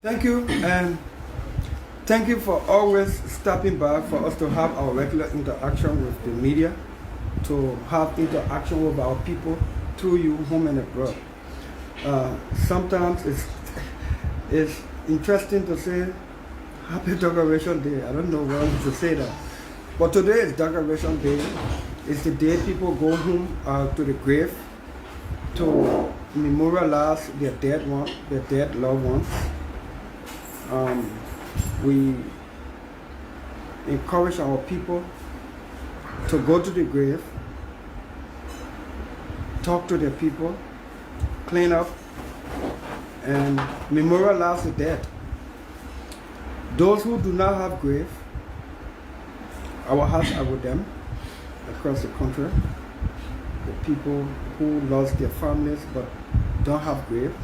Thank you, and thank you for always stopping by for us to have our regular interaction with the media, to have interaction with our people through you, home and abroad. Sometimes it's interesting to say Happy Decoration Day. I don't know why to say that, but today is Decoration Day. It's the day people go home to the grave to memorialize their dead loved ones. We encourage our people to go to the grave, talk to their people, clean up, and memorialize the dead. Those who do not have grave, our hearts are with them across the country. The people who lost their families but don't have graves,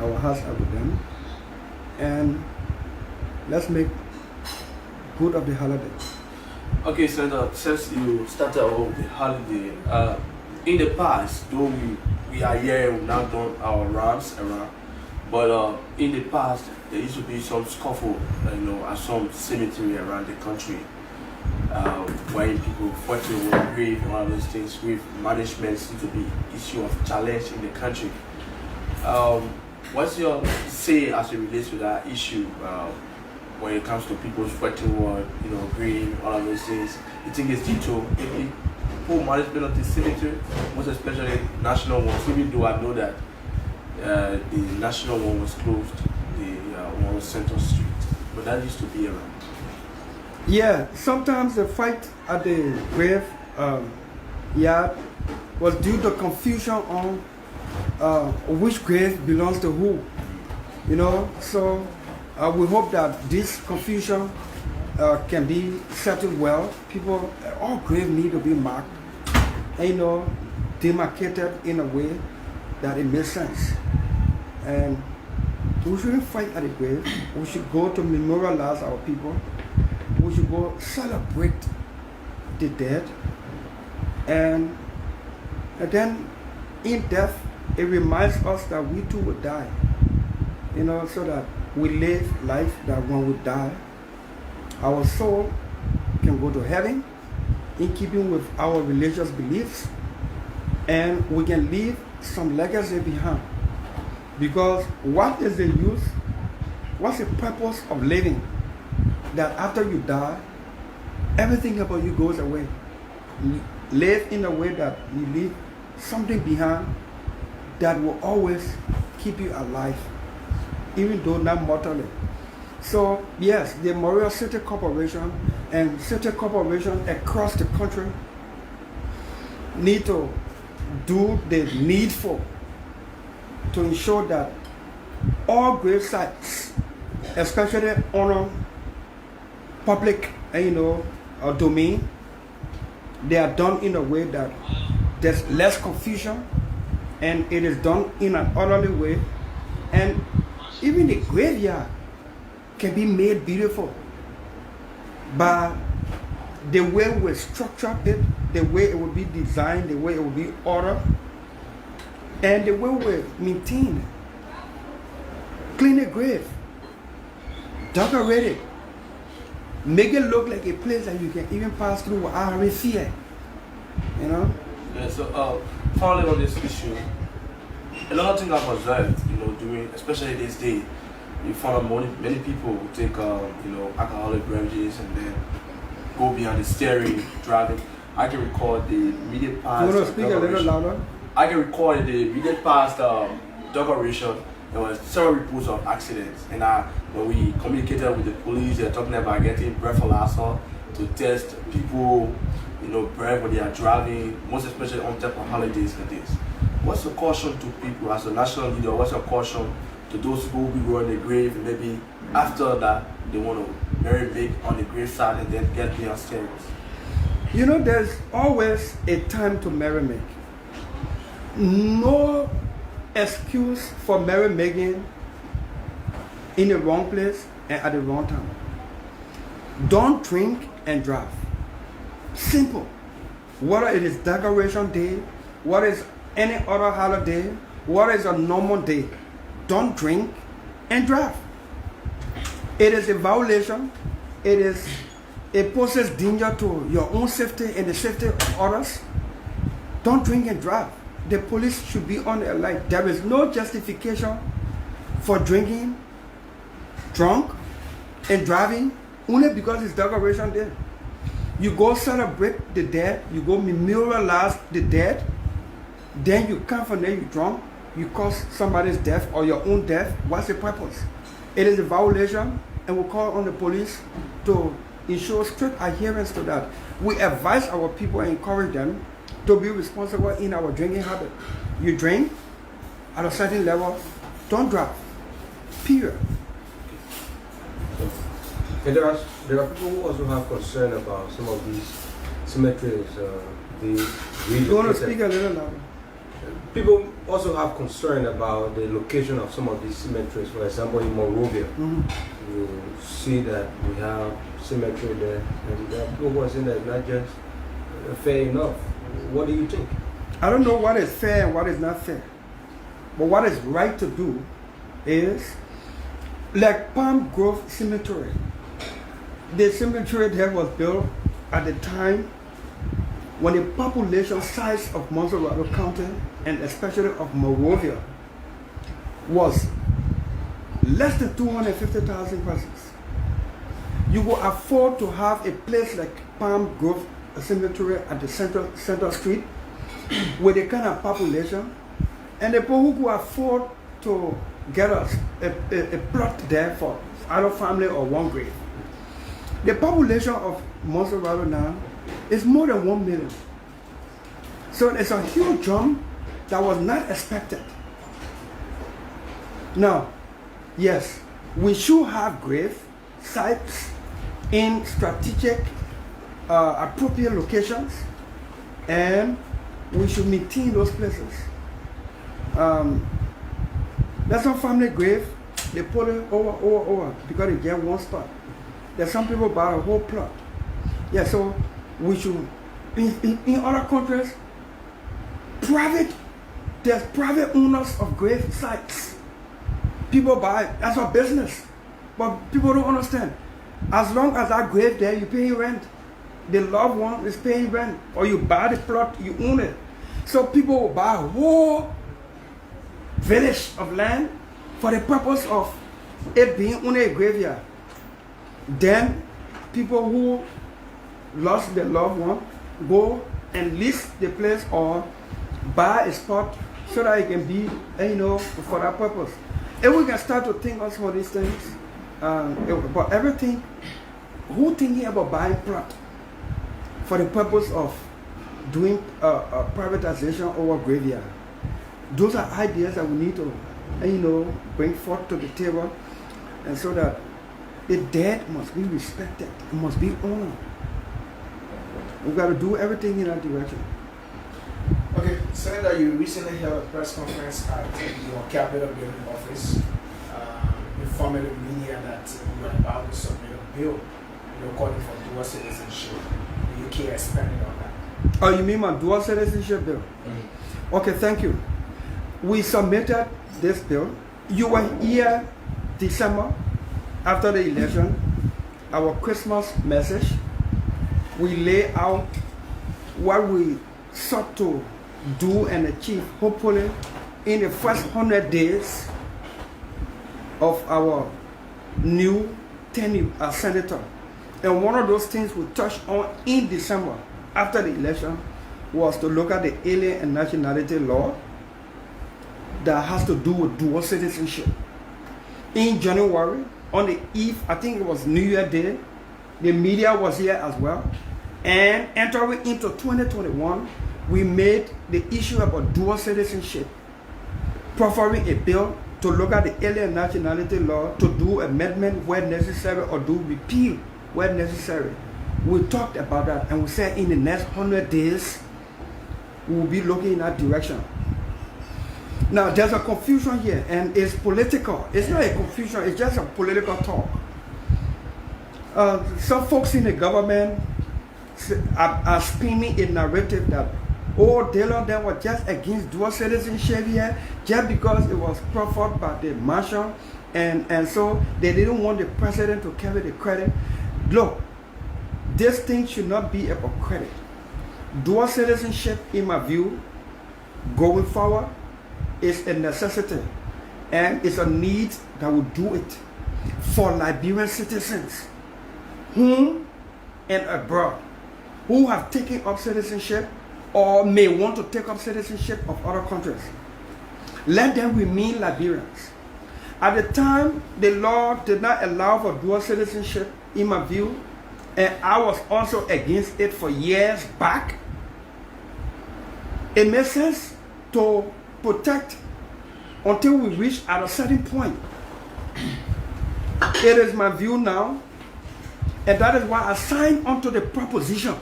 our hearts are with them. And let's make good of the holiday. Okay, Senator, since you started off the holiday, in the past, though we are here, we've not done our rounds around, but in the past, there used to be some scuffle, at some cemetery around the country, when people fighting with grave and all those things, with management seems to be issue of challenge in the country. What's your say as it relates to that issue when it comes to people's fighting war, grave, all of those things? You think it's due to maybe poor management of the cemetery, most especially national ones, even though I know that the national one was closed, the one was Central Street, but that used to be around. Yeah, sometimes the fight at the grave yard was due to confusion on which grave belongs to who, so we hope that this confusion can be settled well. People, all graves need to be marked, demarcated in a way that it makes sense. And we shouldn't fight at the grave. We should go to memorialize our people. We should go celebrate the dead. And then in death, it reminds us that we too will die, so that we live life that when we die, our soul can go to heaven in keeping with our religious beliefs, and we can leave some legacy behind. Because what is the use, what's the purpose of living that after you die, everything about you goes away? Live in a way that you leave something behind that will always keep you alive, even though not mortally. So yes, the Memorial City Corporation and city corporation across the country need to do the needful to ensure that all grave sites, especially on public, domain, they are done in a way that there's less confusion, and it is done in an orderly way. And even the graveyard can be made beautiful by the way we structure it, the way it will be designed, the way it will be ordered, and the way we maintain it. Clean a grave, decorate it, make it look like a place that you can even pass through without having fear. Yeah, so following on this issue, a lot of things I've observed, during, especially this day, you find many people who take, alcoholic beverages and then go behind the steering, driving. I can record the immediate past. You want to speak a little louder? I can record the immediate past decoration. There was several reports of accidents, and when we communicated with the police, they're talking about getting breathalyzer to test people, breath when they are driving, most especially on type of holidays like this. What's your caution to people as a national leader? What's your caution to those who will be going the grave, and maybe after that they want to bury big on the grave side and then get beyond stairs? There's always a time to merrymaking. No excuse for merrymaking in the wrong place and at the wrong time. Don't drink and drive. Simple. Whether it is Decoration Day, whether it's any other holiday, what is a normal day? Don't drink and drive. It is a violation. It poses danger to your own safety and the safety of others. Don't drink and drive. The police should be on their line. There is no justification for drinking, drunk, and driving only because it's Decoration Day. You go celebrate the dead, you go memorialize the dead, then you come from there, you drunk, you cause somebody's death or your own death. What's the purpose? It is a violation, and we call on the police to ensure strict adherence to that. We advise our people and encourage them to be responsible in our drinking habit. You drink at a certain level, don't drive. Period. And there are people who also have concern about some of these cemeteries being relocated. You want to speak a little louder? People also have concern about the location of some of these cemeteries. For example, in Monrovia, you see that we have cemetery there, and there are people who are saying that it's not just fair enough. What do you think? I don't know what is fair and what is not fair. But what is right to do is, like Palm Grove Cemetery. The cemetery there was built at the time when the population size of Montserrat County, and especially of Monrovia, was less than 250,000 persons. You will afford to have a place like Palm Grove Cemetery at the Central Street with the kind of population, and the people who could afford to get us a plot there for either family or one grave. The population of Montserrat now is more than 1 million. So it's a huge jump that was not expected. Now, yes, we should have grave sites in strategic, appropriate locations, and we should maintain those places. There's some family grave, they put it over because they get one spot. There's some people buy a whole plot. Yeah, so we should, in other countries, there's private owners of grave sites. People buy it, that's a business. But people don't understand. As long as that grave there, you pay rent. The loved one is paying rent. Or you buy the plot, you own it. So people will buy a whole village of land for the purpose of it being only a graveyard. Then people who lost their loved one go and lease the place or buy a spot so that it can be, for that purpose. If we can start to think on some of these things, but everything, who thinking about buying plot for the purpose of doing privatization over graveyard? Those are ideas that we need to, bring forth to the table, and so that the dead must be respected, it must be honored. We've got to do everything in that direction. Okay, Senator, you recently held a press conference at your Capitol building office, informing the media that you are about to submit a bill calling for dual citizenship. Do you care expanding on that? Oh, you mean my dual citizenship bill? Okay, thank you. We submitted this bill. You were here December after the election. Our Christmas message, we lay out what we sought to do and achieve, hopefully, in the first 100 days of our new tenure as senator. And one of those things we touched on in December after the election was to look at the alien and nationality law that has to do with dual citizenship. In January, on the eve, I think it was New Year Day, the media was here as well. And entering into 2021, we made the issue about dual citizenship, preferring a bill to look at the alien nationality law, to do amendment where necessary or do repeal where necessary. We talked about that, and we said in the next 100 days, we will be looking in that direction. Now, there's a confusion here, and it's political. It's not a confusion, it's just a political talk. Some folks in the government are spinning a narrative that Oh, Dillion then was just against dual citizenship here, just because it was proffered by the marshal, and so they didn't want the president to carry the credit. Look, this thing should not be about credit. Dual citizenship, in my view, going forward, is a necessity, and it's a need that will do it for Liberian citizens home and abroad who have taken up citizenship or may want to take up citizenship of other countries. Let them remain Liberians. At the time, the law did not allow for dual citizenship, in my view, and I was also against it for years back. It makes sense to protect until we reach at a certain point. It is my view now, and that is why I signed onto the proposition.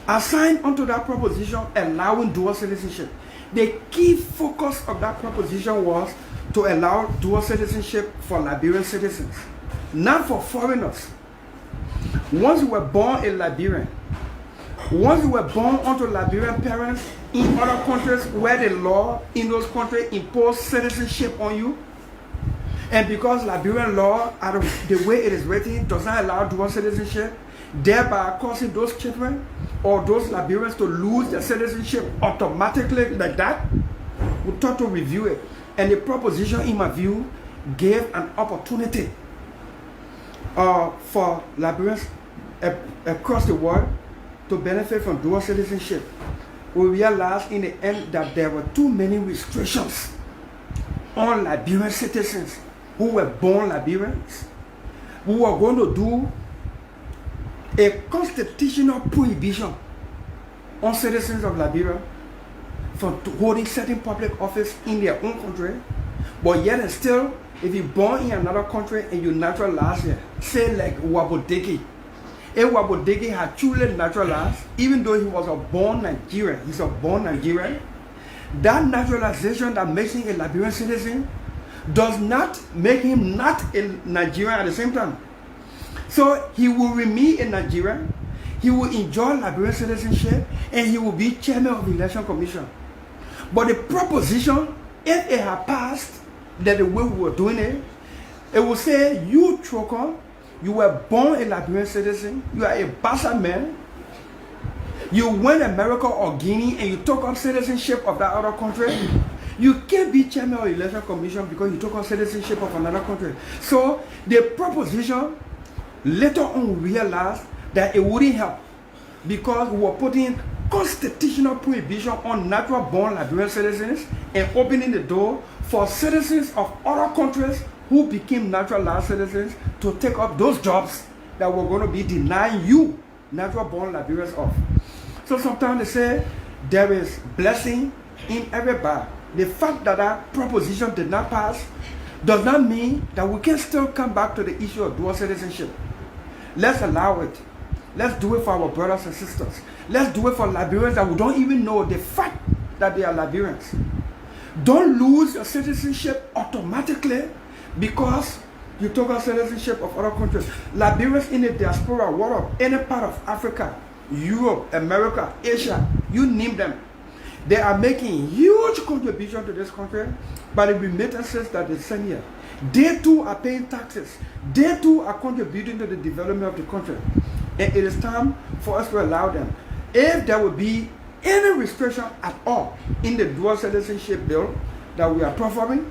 I signed onto that proposition allowing dual citizenship. The key focus of that proposition was to allow dual citizenship for Liberian citizens, not for foreigners. Once you were born a Liberian, once you were born onto Liberian parents in other countries where the law in those countries imposed citizenship on you, and because Liberian law, the way it is written, does not allow dual citizenship, thereby causing those children or those Liberians to lose their citizenship automatically like that, we thought to review it. And the proposition, in my view, gave an opportunity for Liberians across the world to benefit from dual citizenship. We realized in the end that there were too many restrictions on Liberian citizens who were born Liberians, who were going to do a constitutional prohibition on citizens of Liberia from holding certain public office in their own country, but yet and still, if you're born in another country and you naturalize here, say like Wabodeke. If Wabodeke had truly naturalized, even though he was a born Nigerian, he's a born Nigerian, that naturalization that makes him a Liberian citizen does not make him not a Nigerian at the same time. So he will remain a Nigerian, he will enjoy Liberian citizenship, and he will be chairman of the Election Commission. But the proposition, if it had passed, that the way we were doing it, it will say, you Trocon, you were born a Liberian citizen, you are a bastard man, you went to America or Guinea and you took up citizenship of that other country, you can't be chairman of the Election Commission because you took on citizenship of another country. So the proposition, later on we realized that it wouldn't help because we were putting constitutional prohibition on natural born Liberian citizens and opening the door for citizens of other countries who became naturalized citizens to take up those jobs that were going to be denying you natural born Liberians of. So sometimes they say there is blessing in every bar. The fact that that proposition did not pass does not mean that we can still come back to the issue of dual citizenship. Let's allow it. Let's do it for our brothers and sisters. Let's do it for Liberians that we don't even know the fact that they are Liberians. Don't lose your citizenship automatically because you took a citizenship of other countries. Liberians in the diaspora, what of any part of Africa, Europe, America, Asia, you name them. They are making huge contribution to this country by the remittances that they send here. They too are paying taxes. They too are contributing to the development of the country. And it is time for us to allow them. If there will be any restriction at all in the dual citizenship bill that we are proffering,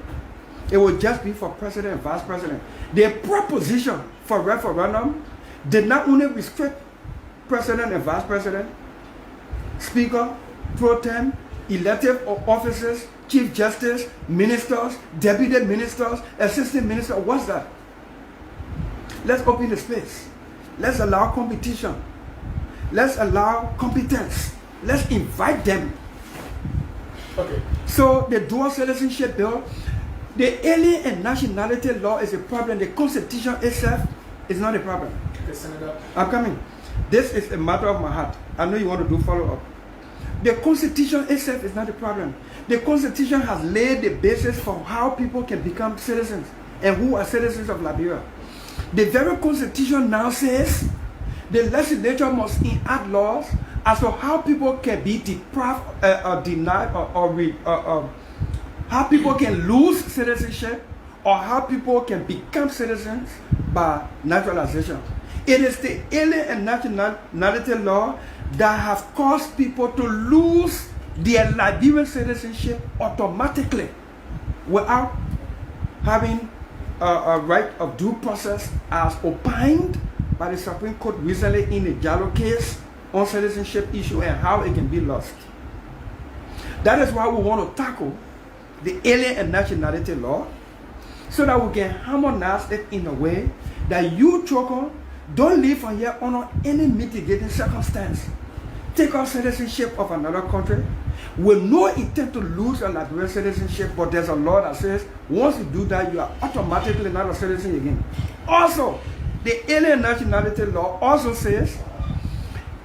it will just be for president and vice president. The proposition for referendum did not only restrict president and vice president, speaker, pro tem, elective officers, chief justice, ministers, deputy ministers, assistant ministers. What's that? Let's open the space. Let's allow competition. Let's allow competence. Let's invite them. Okay. So the dual citizenship bill, the alien and nationality law is a problem. The constitution itself is not a problem. Okay, Senator. I'm coming. This is a matter of my heart. I know you want to do follow-up. The constitution itself is not a problem. The constitution has laid the basis for how people can become citizens and who are citizens of Liberia. The very constitution now says the legislature must enact laws as to how people can be deprived or denied or how people can lose citizenship or how people can become citizens by naturalization. It is the alien and nationality law that have caused people to lose their Liberian citizenship automatically without having a right of due process as opined by the Supreme Court recently in the Jallo case on citizenship issue and how it can be lost. That is why we want to tackle the alien and nationality law so that we can harmonize it in a way that you, Choko, don't live from here under any mitigating circumstance. Take up citizenship of another country with no intent to lose your Liberian citizenship, but there's a law that says once you do that, you are automatically not a citizen again. Also, the alien nationality law also says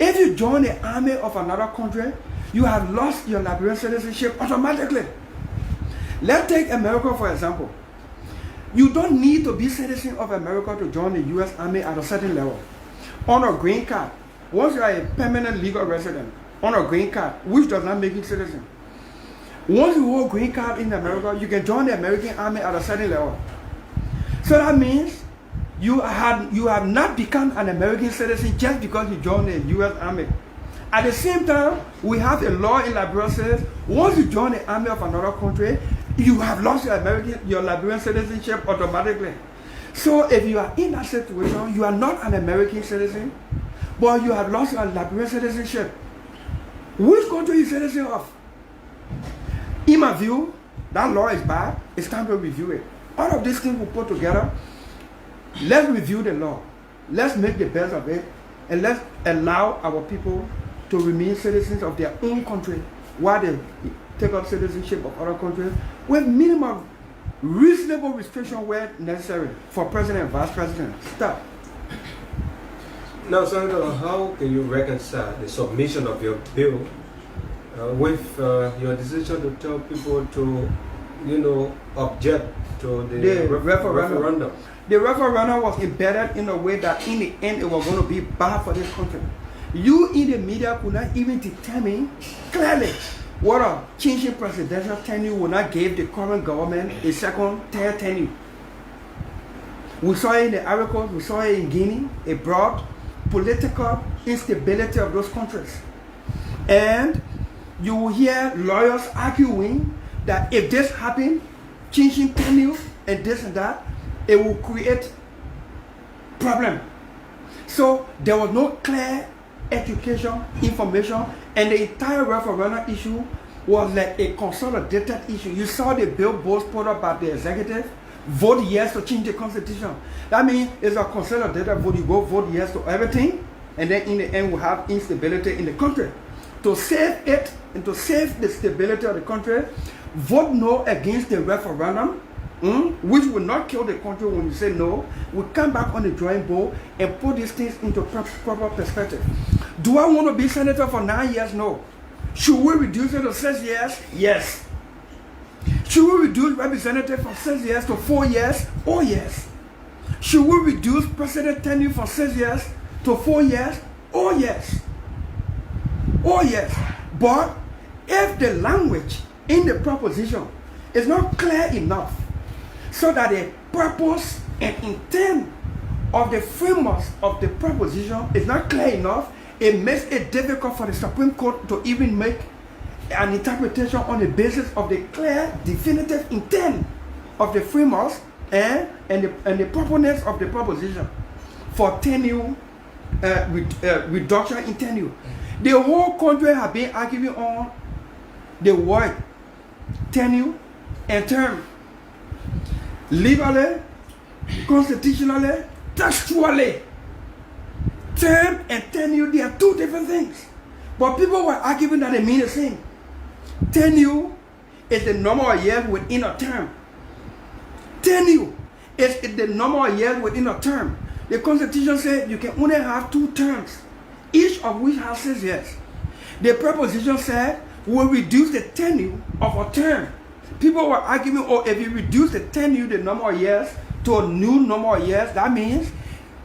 if you join the army of another country, you have lost your Liberian citizenship automatically. Let's take America for example. You don't need to be citizen of America to join the U.S. Army at a certain level. On a green card, once you are a permanent legal resident, on a green card, which does not make you citizen. Once you hold green card in America, you can join the American Army at a certain level. So that means you have not become an American citizen just because you joined the U.S. Army. At the same time, we have a law in Liberia that says once you join the army of another country, you have lost your Liberian citizenship automatically. So if you are in that situation, you are not an American citizen, but you have lost your Liberian citizenship. Which country are you citizen of? In my view, that law is bad. It's time to review it. All of these things we put together, let's review the law. Let's make the best of it, and let's allow our people to remain citizens of their own country while they take up citizenship of other countries with minimum reasonable restriction where necessary for president and vice president. Stop. Now, Senator, how can you reconcile the submission of your bill with your decision to tell people to, object to the referendum? The referendum was embedded in a way that in the end it was going to be bad for this country. You in the media could not even determine clearly what a changing presidential tenure would not give the current government a second, third tenure. We saw it in the Ivory Coast, we saw it in Guinea, a broad political instability of those countries. And you will hear lawyers arguing that if this happened, changing tenure and this and that, it will create problem. So there was no clear education, information, and the entire referendum issue was like a consolidated issue. You saw the bill both put up by the executive, vote yes to change the constitution. That means it's a consolidated vote. You go vote yes to everything, and then in the end we have instability in the country. To save it and to save the stability of the country, vote no against the referendum, which will not kill the country when you say no. We come back on the drawing board and put these things into proper perspective. Do I want to be senator for 9 years? No. Should we reduce it to 6 years? Yes. Should we reduce representative from 6 years to 4 years? Oh yes. Should we reduce president tenure from 6 years to 4 years? Oh yes. Oh yes. But if the language in the proposition is not clear enough so that the purpose and intent of the framework of the proposition is not clear enough, it makes it difficult for the Supreme Court to even make an interpretation on the basis of the clear, definitive intent of the framework and the proponents of the proposition for tenure reduction in tenure. The whole country has been arguing on the word tenure and term. Legally, constitutionally, textually, term and tenure, they are two different things. But people were arguing that they mean the same. Tenure is the number of years within a term. Tenure is the number of years within a term. The Constitution says you can only have 2 terms, each of which has 6 years. The proposition said we'll reduce the tenure of a term. People were arguing, if you reduce the tenure, the number of years, to a new number of years, that means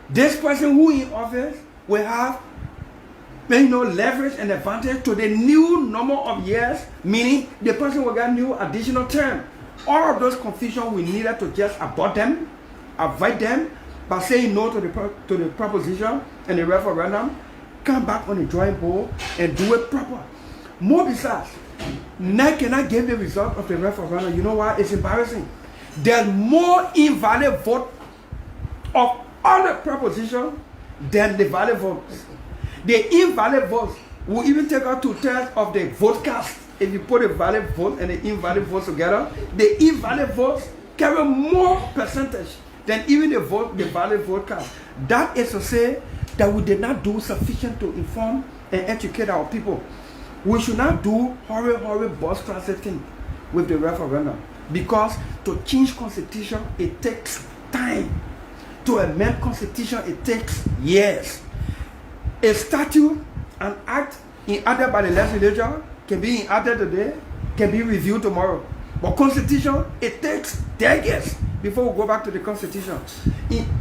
this person who is in office will have leverage and advantage to the new number of years, meaning the person will get new additional term. All of those confusion, we needed to just abort them, avoid them by saying no to the proposition and the referendum, come back on the drawing board and do it proper. More besides, now can I give the result of the referendum? You know why? It's embarrassing. There's more invalid vote of all the proposition than the valid votes. The invalid votes will even take out 2/3 of the vote cast. If you put the valid vote and the invalid votes together, the invalid votes carry more percentage than even the valid vote cast. That is to say that we did not do sufficient to inform and educate our people. We should not do horrible bus transit thing with the referendum, because to change constitution, it takes time. To amend constitution, it takes years. A statute, an act enacted by the legislature can be enacted today, can be reviewed tomorrow. But constitution, it takes decades before we go back to the constitution.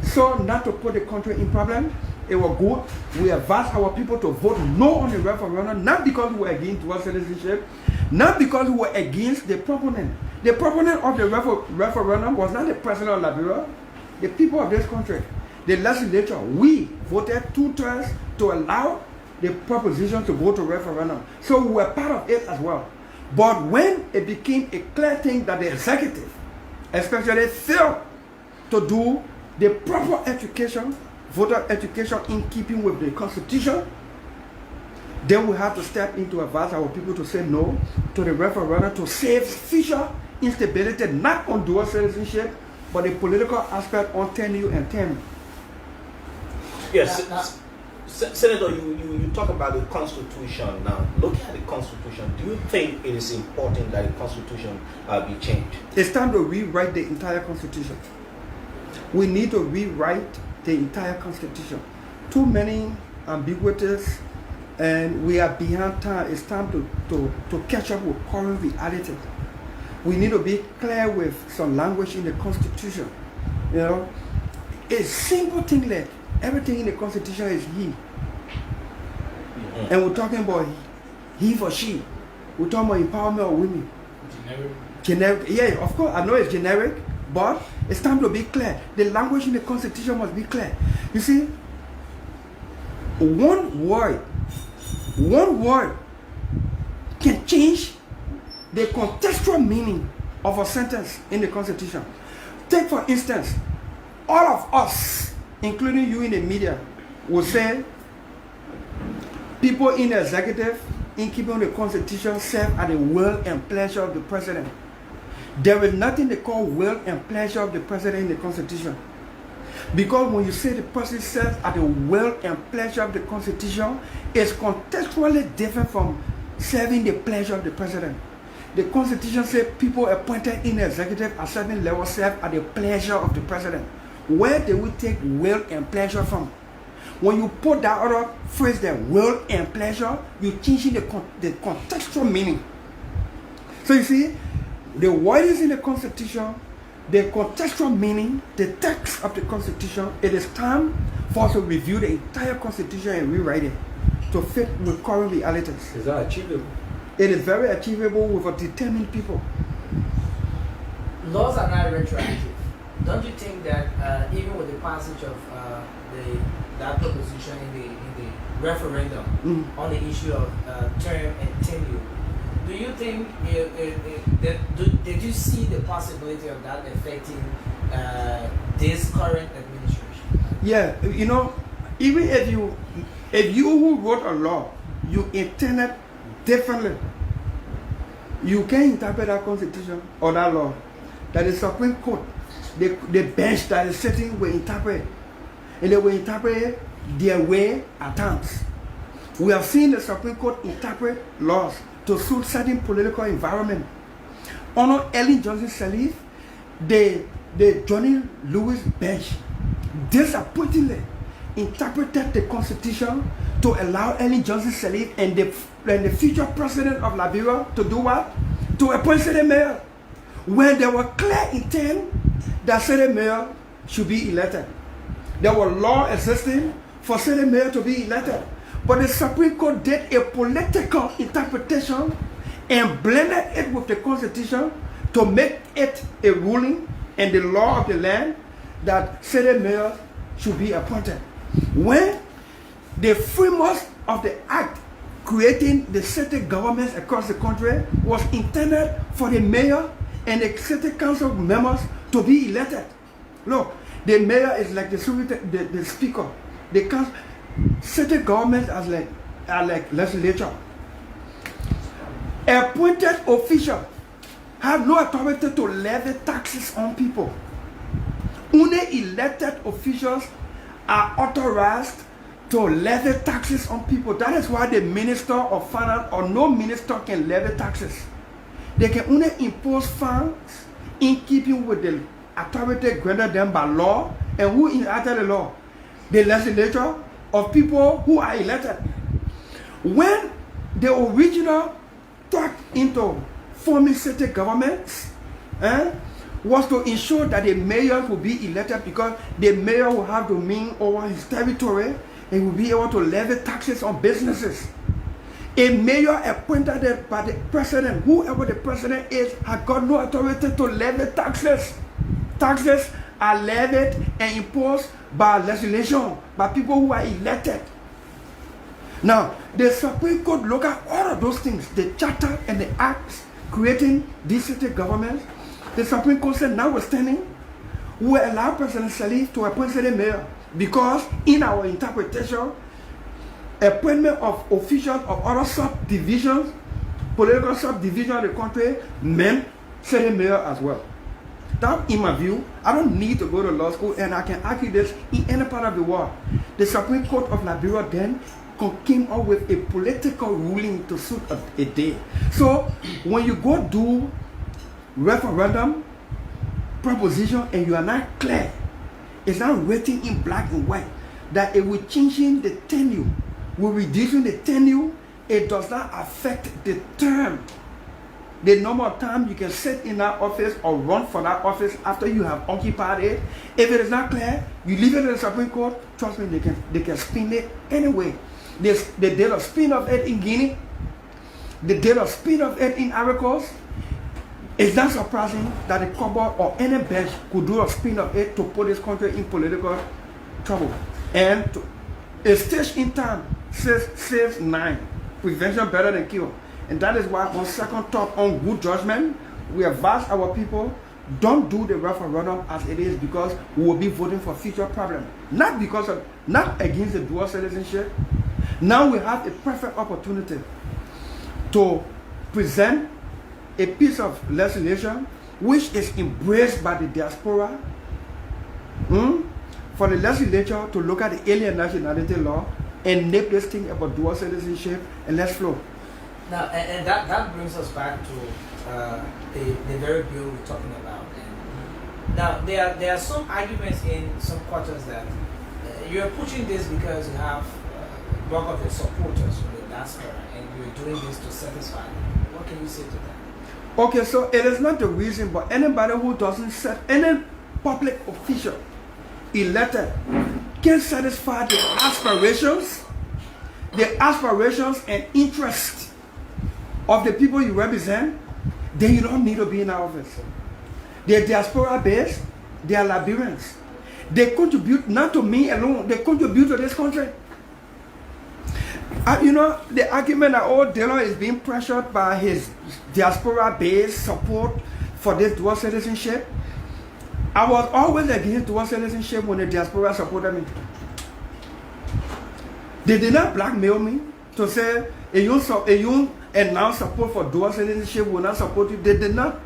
So not to put the country in problem, it was good. We advised our people to vote no on the referendum, not because we were against dual citizenship, not because we were against the proponent. The proponent of the referendum was not the president of Liberia, the people of this country. The legislature, we voted 2/3 to allow the proposition to go to referendum. So we were part of it as well. But when it became a clear thing that the executive, especially, failed to do the proper education, voter education in keeping with the constitution, then we have to step in to advise our people to say no to the referendum to save future instability, not on dual citizenship, but the political aspect on tenure and term. Yes, Senator, you talk about the Constitution now. Looking at the Constitution, do you think it is important that the Constitution be changed? It's time to rewrite the entire Constitution. We need to rewrite the entire Constitution. Too many ambiguities, and we are behind time. It's time to catch up with current reality. We need to be clear with some language in the Constitution. You know, a simple thing like everything in the Constitution is he. And we're talking about he for she. We're talking about empowerment of women. Generic. Yeah, of course, I know it's generic, but it's time to be clear. The language in the Constitution must be clear. You see, one word can change the contextual meaning of a sentence in the Constitution. Take for instance, all of us, including you in the media, will say people in the executive, in keeping the Constitution, serve at the will and pleasure of the president. There is nothing they call will and pleasure of the president in the Constitution. Because when you say the person serves at the will and pleasure of the Constitution, it's contextually different from serving the pleasure of the president. The Constitution says people appointed in the executive at certain levels serve at the pleasure of the president. Where do we take will and pleasure from? When you put that other phrase there, will and pleasure, you're changing the contextual meaning. So you see, the word is in the Constitution, the contextual meaning, the text of the Constitution. It is time for us to review the entire Constitution and rewrite it to fit with current realities. Is that achievable? It is very achievable with a determined people. Laws are not retroactive. Don't you think that even with the passage of that proposition in the referendum on the issue of term and tenure, do you think did you see the possibility of that affecting this current administration? Yeah, you know, even if you who wrote a law, you intended differently, you can interpret that constitution or that law that the Supreme Court, the bench that is sitting will interpret, and they will interpret it their way at times. We have seen the Supreme Court interpret laws to suit certain political environment. On Ellen Johnson Sirleaf, the Johnny Lewis bench disappointingly interpreted the Constitution to allow Ellen Johnson Sirleaf and the future president of Liberia to do what? To appoint city mayor, when there were clear intent that city mayor should be elected. There was law existing for city mayor to be elected. But the Supreme Court did a political interpretation and blended it with the Constitution to make it a ruling and the law of the land that city mayors should be appointed. When the framework of the act creating the city governments across the country was intended for the mayor and the city council members to be elected. Look, the mayor is like the speaker. The council, city governments are like legislature. Appointed officials have no authority to levy taxes on people. Only elected officials are authorized to levy taxes on people. That is why the minister of finance or no minister can levy taxes. They can only impose fines in keeping with the authority granted them by law. And who enacted the law? The legislature of people who are elected. When the original thought into forming city governments was to ensure that the mayor will be elected, because the mayor will have domain over his territory and will be able to levy taxes on businesses. A mayor appointed by the president, whoever the president is, has got no authority to levy taxes. Taxes are levied and imposed by legislation, by people who are elected. Now, the Supreme Court look at all of those things, the charter and the acts creating these city governments. The Supreme Court said, notwithstanding, we will allow President Salih to appoint city mayor, because in our interpretation, appointment of officials of other subdivisions, political subdivisions of the country, meant city mayor as well. That, in my view, I don't need to go to law school, and I can argue this in any part of the world. The Supreme Court of Liberia then came up with a political ruling to suit a day. So when you go do referendum proposition and you are not clear, it's not written in black and white that it will changing the tenure, will reducing the tenure, it does not affect the term. The number of time you can sit in that office or run for that office after you have occupied it. If it is not clear, you leave it to the Supreme Court. Trust me, they can spin it anyway. They did a spin of it in Guinea. They did a spin of it in Ivory Coast. It's not surprising that a cupboard or any bench could do a spin of it to put this country in political trouble. And a stage in time saves 9. Prevention better than cure. And that is why on second thought, on good judgment, we advise our people, don't do the referendum as it is, because we will be voting for future problems. Not against the dual citizenship. Now we have a perfect opportunity to present a piece of legislation which is embraced by the diaspora, for the legislature to look at the alien nationality law and nip this thing about dual citizenship, and let's flow. Now, and that brings us back to the very bill we're talking about. And now, there are some arguments in some quarters that you're pushing this because you have a bulk of your supporters from the diaspora, and you're doing this to satisfy them. What can you say to that? Okay, so it is not the reason, but anybody who doesn't set any public official elected can satisfy the aspirations and interests of the people you represent, then you don't need to be in our office. They're diaspora based, they are Liberians. They contribute not to me alone, they contribute to this country. The argument that Dillion is being pressured by his diaspora based support for this dual citizenship. I was always against dual citizenship when the diaspora supported me. They did not blackmail me to say, you announce support for dual citizenship, will not support you. They did not.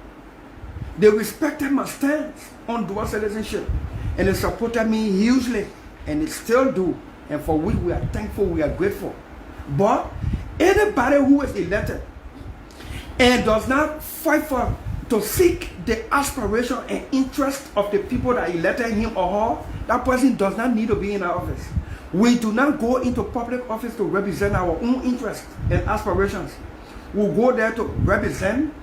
They respected my stance on dual citizenship, and they supported me hugely, and they still do, and for which we are thankful, we are grateful. But anybody who is elected and does not fight to seek the aspiration and interest of the people that elected him or her, that person does not need to be in our office. We do not go into public office to represent our own interests and aspirations. We go there to represent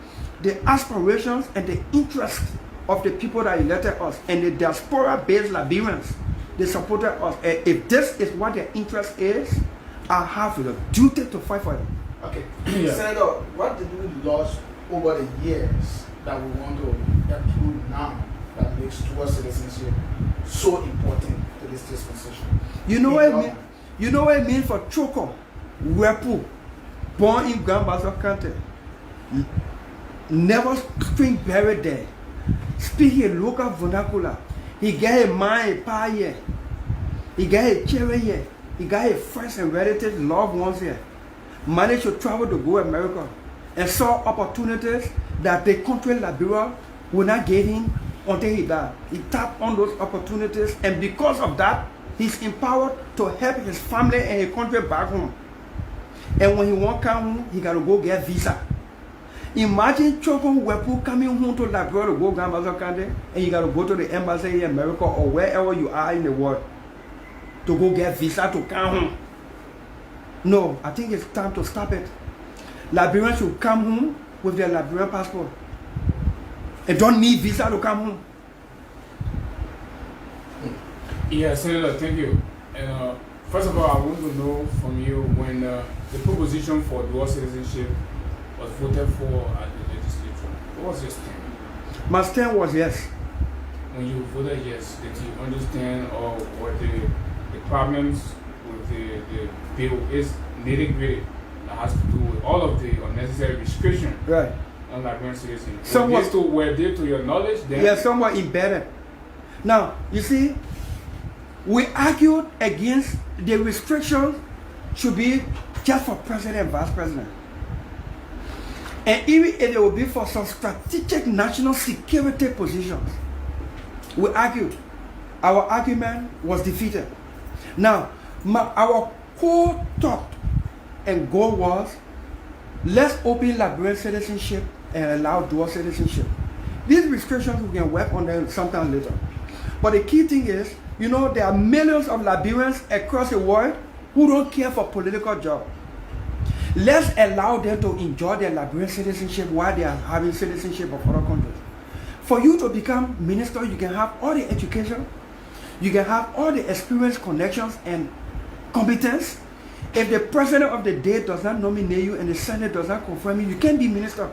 the aspirations and the interests of the people that elected us, and the diaspora-based Liberians, they supported us. And if this is what their interest is, I have the duty to fight for it. Okay. Yeah. Senator, what did we lose over the years that we want to include now that makes dual citizenship so important to this dispensation? You know what I mean? You know what I mean for Choco, Wepu, born in Grand Bassa County, never spring buried there, speaking local vernacular. He got a mind, pie here. He got a cherry here. He got a friends and relatives, loved ones here. Managed to travel to go to America and saw opportunities that the country Liberia would not give him until he died. He tapped on those opportunities, and because of that, he's empowered to help his family and his country back home. And when he won't come home, he got to go get visa. Imagine Choco Wepu coming home to Liberia to go Grand Bassa County, and you got to go to the embassy in America or wherever you are in the world to go get visa to come home. No, I think it's time to stop it. Liberians should come home with their Liberian passport and don't need visa to come home. Yeah, Senator, thank you. And first of all, I want to know from you when the proposition for dual citizenship was voted for at the legislature. What was your stand? My stand was yes. When you voted yes, did you understand or what the problems with the bill is nitty-gritty that has to do with all of the unnecessary restrictions Right. on Liberian citizens? Somewhat, Were they to your knowledge then? yeah, somewhat embedded. Now, you see, we argued against the restrictions should be just for president and vice president. And even if it would be for some strategic national security positions, we argued. Our argument was defeated. Now, our core thought and goal was, let's open Liberian citizenship and allow dual citizenship. These restrictions, we can work on them sometime later. But the key thing is, you know, there are millions of Liberians across the world who don't care for political jobs. Let's allow them to enjoy their Liberian citizenship while they are having citizenship of other countries. For you to become minister, you can have all the education, you can have all the experience, connections, and competence. If the president of the day does not nominate you and the Senate does not confirm you, you can't be minister.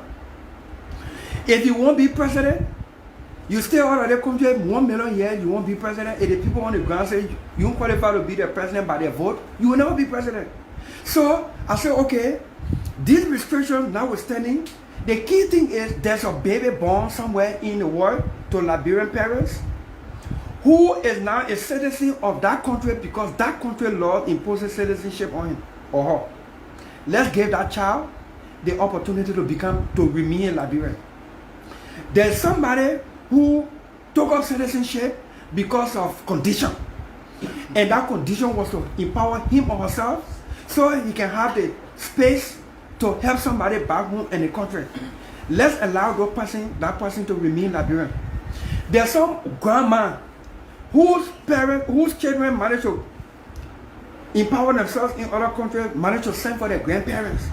If you won't be president, you stay out of the country 1 million years, you won't be president. If the people on the ground say you won't qualify to be the president by their vote, you will never be president. So I said, okay, these restrictions notwithstanding, the key thing is there's a baby born somewhere in the world to Liberian parents who is now a citizen of that country because that country law imposes citizenship on him or her. Let's give that child the opportunity to remain Liberian. There's somebody who took up citizenship because of condition, and that condition was to empower him or herself so he can have the space to help somebody back home in the country. Let's allow that person to remain Liberian. There's some grandma whose children manage to empower themselves in other countries, manage to send for their grandparents,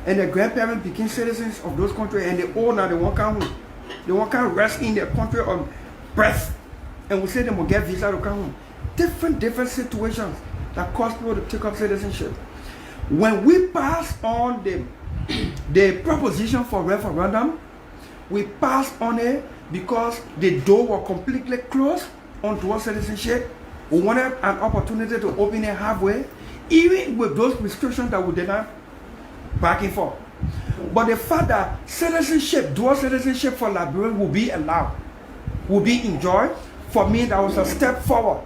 and the grandparents became citizens of those countries, and they old now, they won't come home. They won't come rest in their country of birth, and we say they will get visa to come home. Different situations that cause people to take up citizenship. When we pass on the proposition for referendum, we pass on it because the door was completely closed on dual citizenship. We wanted an opportunity to open it halfway, even with those restrictions that we did not bargain for. But the fact that dual citizenship for Liberians will be allowed, will be enjoyed, for me that was a step forward.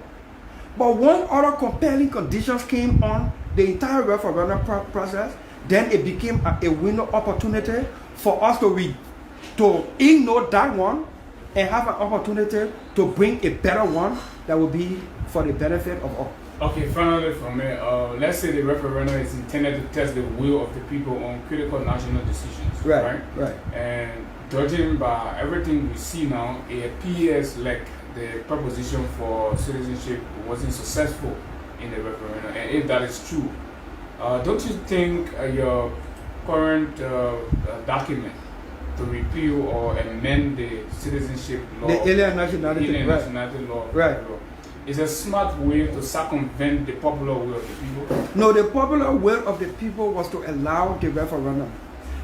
But when other compelling conditions came on the entire referendum process, then it became a window opportunity for us to ignore that one and have an opportunity to bring a better one that will be for the benefit of all. Okay, finally from me, let's say the referendum is intended to test the will of the people on critical national decisions, right? And judging by everything we see now, it appears like the proposition for citizenship wasn't successful in the referendum. And if that is true, don't you think your current document to repeal or amend the citizenship law, the alien nationality law, right, is a smart way to circumvent the popular will of the people? No, the popular will of the people was to allow the referendum.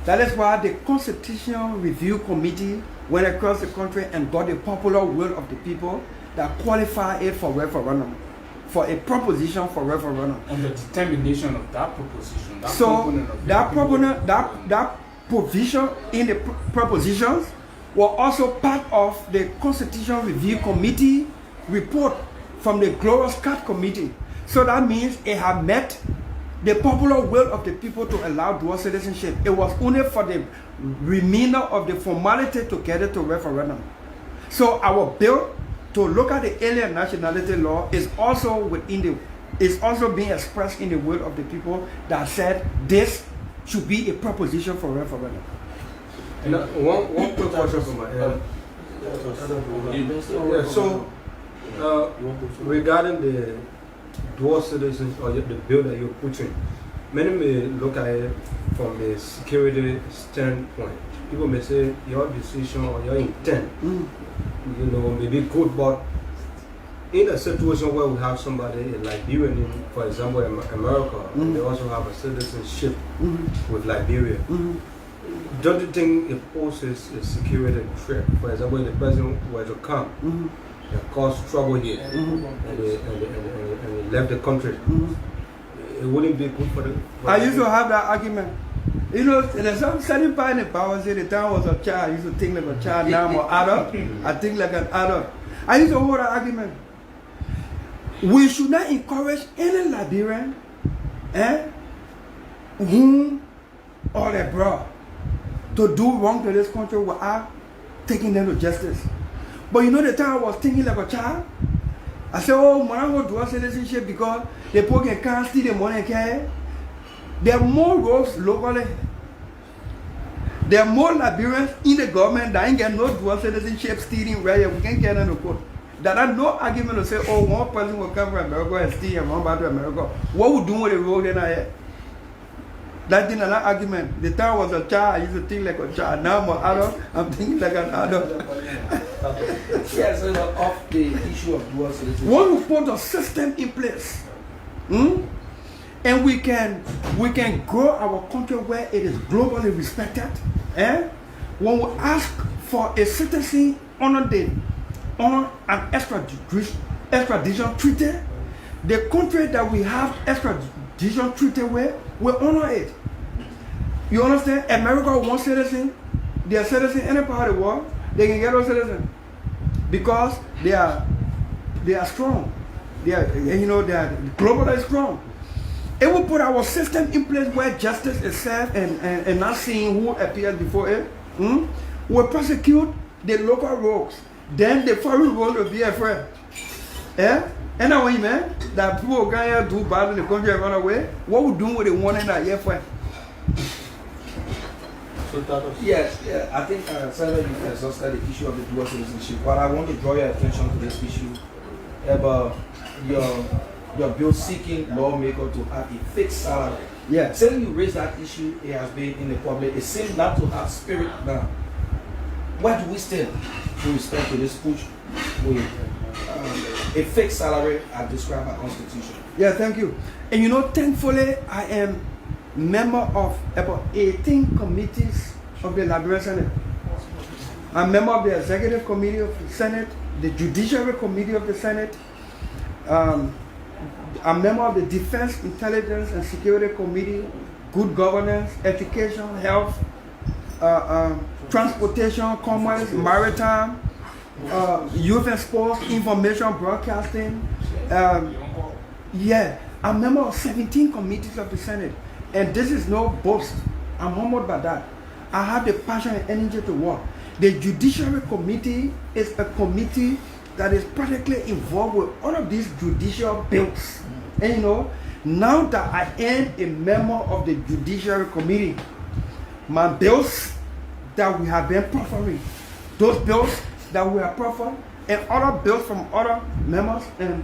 That is why the Constitutional Review Committee went across the country and got the popular will of the people that qualified it for referendum, for a proposition for referendum. On the determination of that proposition. That provision in the propositions were also part of the Constitutional Review Committee report from the Glorious Cat Committee. So that means it had met the popular will of the people to allow dual citizenship. It was only for the remainder of the formality to get it to referendum. So our bill to look at the alien nationality law is also being expressed in the will of the people that said this should be a proposition for referendum. One quick question from my end. So regarding the dual citizens or the bill that you're putting, many may look at it from a security standpoint. People may say your decision or your intent, may be good, but in a situation where we have somebody in Liberia, for example, in America, they also have a citizenship with Liberia. Don't you think it poses a security threat? For example, if the president were to come and cause trouble here and they left the country, it wouldn't be good for the... I used to have that argument. You know, there's some certain part in the power say the time was a child. I used to think like a child, now I'm an adult. I think like an adult. I used to hold that argument. We should not encourage any Liberian whom or their brother to do wrong to this country without taking them to justice. But you know the time I was thinking like a child? I said, oh, when I go dual citizenship because the people can't steal the money and carry. There are more rogues locally. There are more Liberians in the government that ain't get no dual citizenship stealing right here. We can't get them to court. That are no argument to say, oh, one person will come from America and steal and run back to America. What we do with the road in here? That didn't allow argument. The time I was a child, I used to think like a child. Now I'm an adult, I'm thinking like an adult. Yes, off the issue of dual citizenship. When we put a system in place, and we can grow our country where it is globally respected. When we ask for a citizen on an extradition treaty, the country that we have extradition treaty with will honor it. You understand? America wants citizen, they are citizen any part of the world, they can get a citizen because they are strong. They are globally strong. It will put our system in place where justice is served and not seeing who appears before it. We'll prosecute the local rogues. Then the foreign rogue will be afraid. And now, man, that people can do bad in the country and run away. What we doing with the one in that year for? Yes, I think Senator, you exhausted the issue of the dual citizenship. But I want to draw your attention to this issue about your bill seeking lawmaker to have a fixed salary. Yeah. Since you raised that issue, it has been in the public. It seems not to have spirit now. Where do we stand with respect to this push with a fixed salary as described by Constitution? Yeah, thank you. And you know, thankfully, I am member of about 18 committees of the Liberian Senate. I'm member of the Executive Committee of the Senate, the Judiciary Committee of the Senate. I'm member of the Defense, Intelligence, and Security Committee, Good Governance, Education, Health, Transportation, Commerce, Maritime, Youth and Sports, Information Broadcasting. I'm member of 17 committees of the Senate. And this is no boast. I'm humbled by that. I have the passion and energy to work. The Judiciary Committee is a committee that is practically involved with all of these judicial bills. And you know, now that I am a member of the Judiciary Committee, my bills that we have been proffering, those bills that we have proffered, and other bills from other members and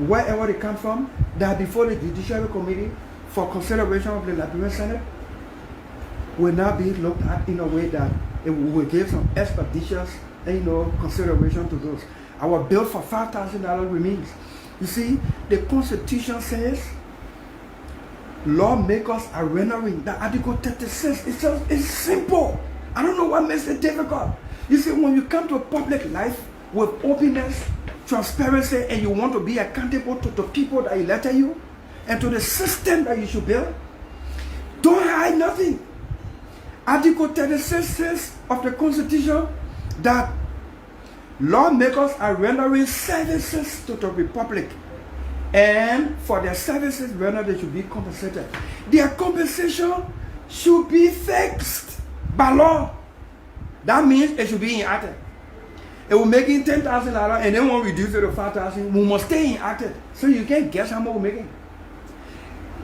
wherever they come from, that before the Judiciary Committee for consideration of the Liberian Senate, will now be looked at in a way that it will give some expeditious consideration to those. Our bill for $5,000 remains. You see, the Constitution says lawmakers are rendering the Article 36. It's simple. I don't know what makes it difficult. You see, when you come to public life with openness, transparency, and you want to be accountable to the people that elected you and to the system that you should build, don't hide nothing. Article 36 says of the Constitution that lawmakers are rendering services to the Republic, and for their services rendered, they should be compensated. Their compensation should be fixed by law. That means it should be enacted. It will make it $10,000 and then we'll reduce it to $5,000. We must stay enacted so you can guess how much we're making.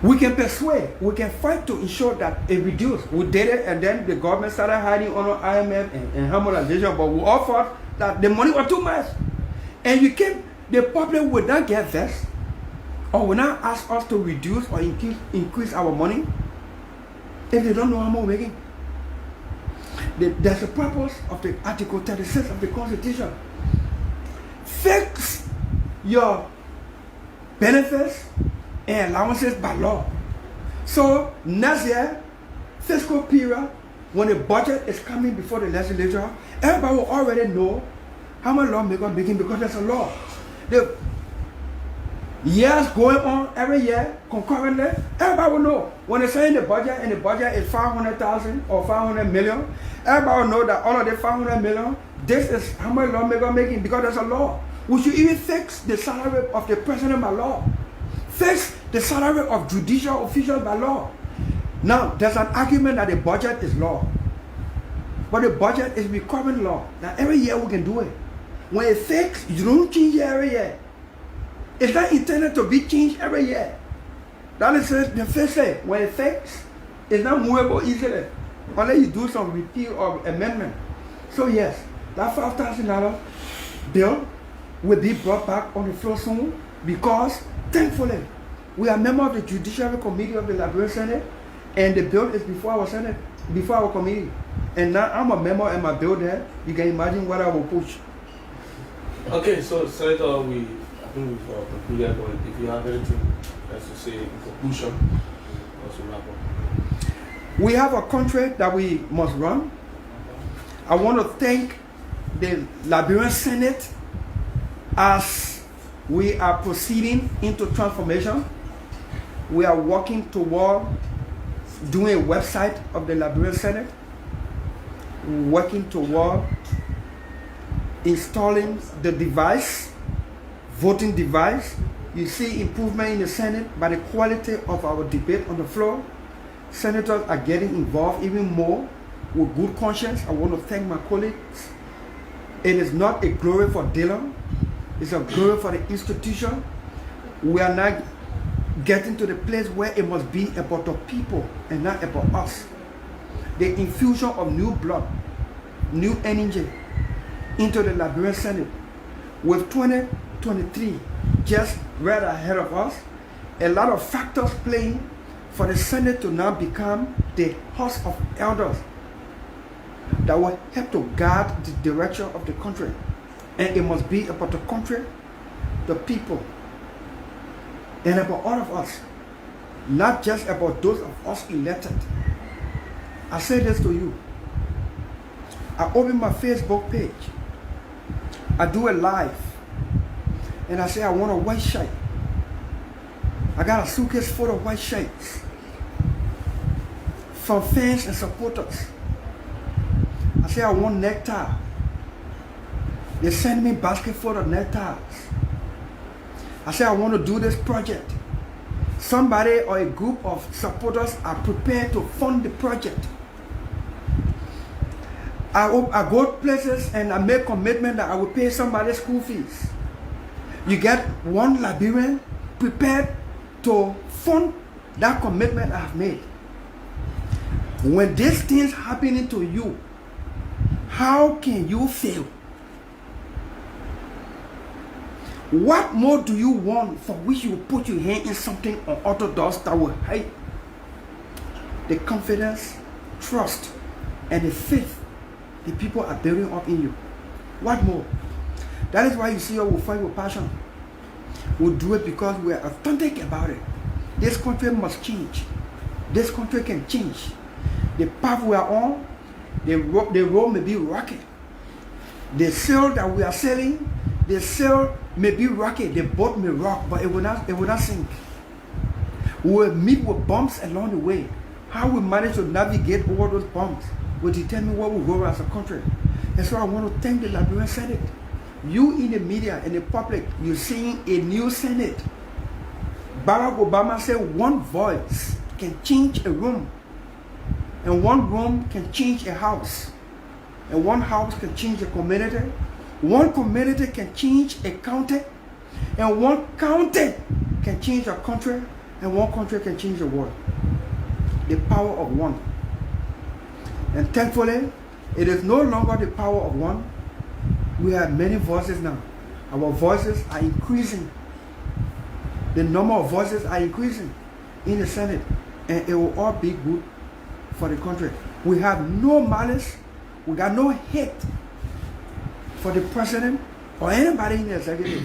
We can persuade, we can fight to ensure that it reduces. We did it, and then the government started hiding on IMF and harmonization, but we all thought that the money was too much. And the public would not get vexed or will not ask us to reduce or increase our money if they don't know how much we're making. There's a purpose of the Article 36 of the Constitution. Fix your benefits and allowances by law. So next year, fiscal period, when the budget is coming before the legislature, everybody will already know how much lawmakers are making because there's a law. The years going on every year concurrently, everybody will know. When they say in the budget, and the budget is 500,000 or 500 million, everybody will know that all of the 500 million, this is how much lawmakers are making because there's a law. We should even fix the salary of the president by law. Fix the salary of judicial officials by law. Now, there's an argument that the budget is law. But the budget is recurring law. Now, every year we can do it. When it's fixed, you don't change it every year. It's not intended to be changed every year. That is the first thing. When it's fixed, it's not movable easily. Unless you do some repeal or amendment. So yes, that $5,000 bill will be brought back on the floor soon because thankfully, we are members of the Judiciary Committee of the Liberian Senate, and the bill is before our Senate, before our committee. And now I'm a member and my bill there. You can imagine what I will push. Okay, so Senator, I think we've concluded, but if you have anything else to say in conclusion, also wrap up. We have a country that we must run. I want to thank the Liberian Senate as we are proceeding into transformation. We are working toward doing a website of the Liberian Senate, working toward installing the device, voting device. You see improvement in the Senate by the quality of our debate on the floor. Senators are getting involved even more with good conscience. I want to thank my colleagues. It is not a glory for Dillion. It's a glory for the institution. We are now getting to the place where it must be about the people and not about us. The infusion of new blood, new energy into the Liberian Senate. With 2023 just right ahead of us, a lot of factors playing for the Senate to now become the House of Elders that will help to guide the direction of the country. And it must be about the country, the people, and about all of us, not just about those of us elected. I say this to you. I open my Facebook page. I do a live. And I say I want a white shirt. I got a suitcase full of white shirts from fans and supporters. I say I want necktie. They send me basket full of neckties. I say I want to do this project. Somebody or a group of supporters are prepared to fund the project. I go places and I make commitment that I will pay somebody's school fees. You get one Liberian prepared to fund that commitment I have made. When these things happening to you, how can you fail? What more do you want for which you put your hand in something unorthodox that will hide the confidence, trust, and the faith the people are building up in you? What more? That is why you see us will fight with passion. We'll do it because we are authentic about it. This country must change. This country can change. The path we are on, the road may be rocky. The sail that we are sailing, the sail may be rocky, the boat may rock, but it will not sink. We will meet with bumps along the way. How we manage to navigate over those bumps will determine where we go as a country. And so I want to thank the Liberian Senate. You in the media and the public, you're seeing a new Senate. Barack Obama said one voice can change a room. And one room can change a house. And one house can change a community. One community can change a county. And one county can change a country. And one country can change the world. The power of one. And thankfully, it is no longer the power of one. We have many voices now. Our voices are increasing. The number of voices are increasing in the Senate. And it will all be good for the country. We have no malice. We got no hate for the president or anybody in the executive.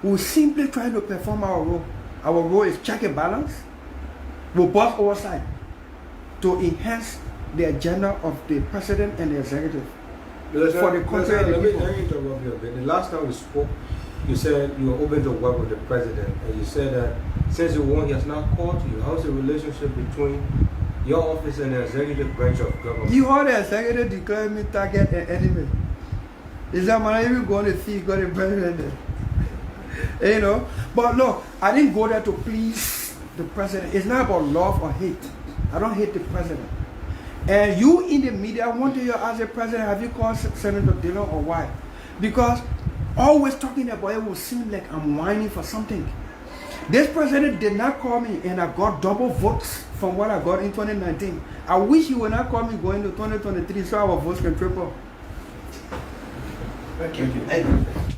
We're simply trying to perform our role. Our role is check and balance, robust oversight to enhance the agenda of the president and the executive. For the country and the people. Let me interrupt you a bit. The last time we spoke, you said you were open to work with the president, and you said that since you won, he has not called you. How's the relationship between your office and the executive branch of government? You heard the executive declare me target and enemy. Is that when I even going to see got the president there? You know? But look, I didn't go there to please the president. It's not about love or hate. I don't hate the president. And you in the media, one day you ask the president, have you called Senator Dillion or why? Because always talking about it will seem like I'm whining for something. This president did not call me and I got double votes from what I got in 2019. I wish he would not call me going to 2023 so our votes can triple. Thank you.